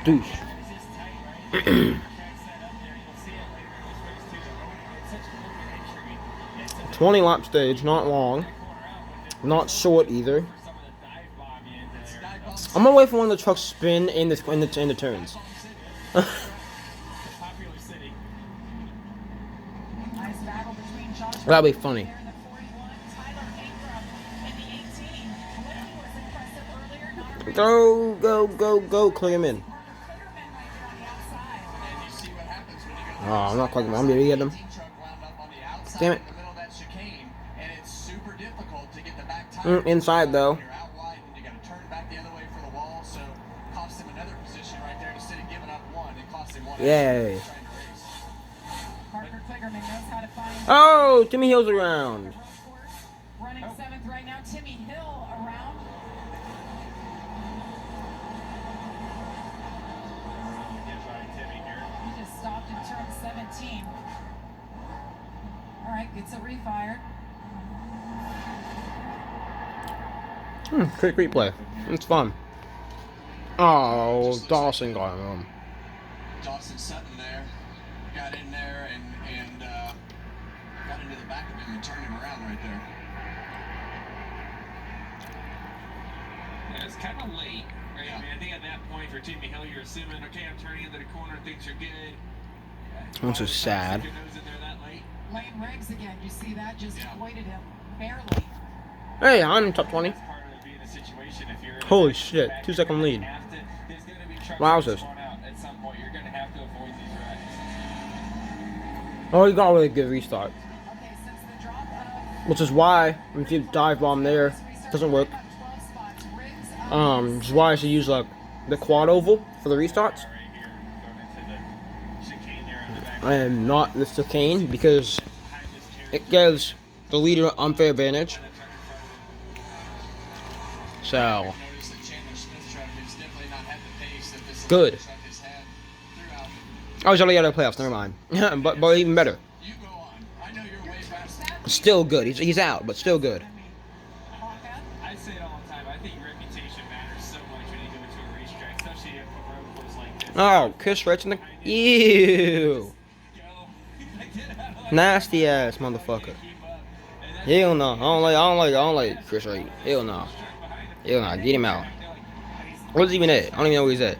Douche. 20-lap stage, not long, not short either. I'm gonna wait for one of the trucks to spin in the turns. That'll be funny. Go, go, go, go, clear him in. Oh, I'm not clicking him. I'm gonna get him. Damn it. Inside though. Yay. Oh, Timmy Hill's around. Running 7th right now, Timmy Hill around. He just stopped in turn 17. All right, gets it refired. Quick replay. It's fun. Oh, Dawson got him. Dawson Sutton there got in there and got into the back of him and turned him around right there. Yeah, it's kind of late, right? I mean, I think at that point for Timmy Hill, you're assuming, okay, I'm turning into the corner, things are good. That's so sad. Lane Riggs again, you see that? Just avoided him barely. Hey, I'm top 20. Holy shit, 2-second lead. Wowzers. Oh, he got a really good restart. Which is why, if you dive bomb there, it doesn't work. Which is why I should use like the quad oval for the restarts. And not the chicane, because it gives the leader unfair advantage. So good. I was already out of the playoffs, never mind. but even better. Still good. He's out, but still good. I say it all the time. I think reputation matters so much when you go into a racetrack, especially if a road course like this. Oh, Chris Rich in the ew. Nasty ass motherfucker. Hell no. I don't like Chris Wright. Hell no. Hell no. Get him out. Where's he even at? I don't even know where he's at.